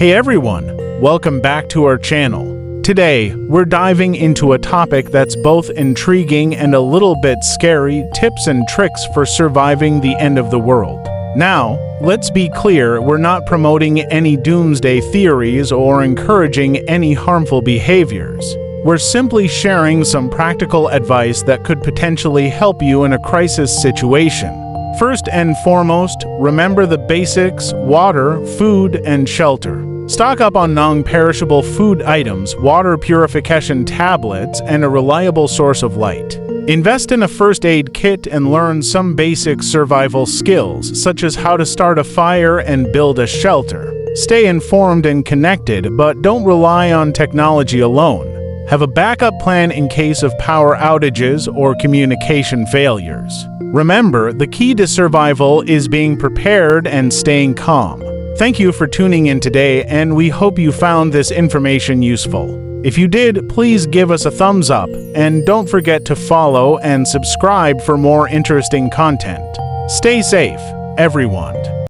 Hey everyone, welcome back to our channel. Today, we're diving into a topic that's both intriguing and a little bit scary: tips and tricks for surviving the end of the world. Now, let's be clear, we're not promoting any doomsday theories or encouraging any harmful behaviors. We're simply sharing some practical advice that could potentially help you in a crisis situation. First and foremost, remember the basics: water, food, and shelter. Stock up on non-perishable food items, water purification tablets, and a reliable source of light. Invest in a first aid kit and learn some basic survival skills, such as how to start a fire and build a shelter. Stay informed and connected, but don't rely on technology alone. Have a backup plan in case of power outages or communication failures. Remember, the key to survival is being prepared and staying calm. Thank you for tuning in today, and we hope you found this information useful. If you did, please give us a thumbs up, and don't forget to follow and subscribe for more interesting content. Stay safe, everyone.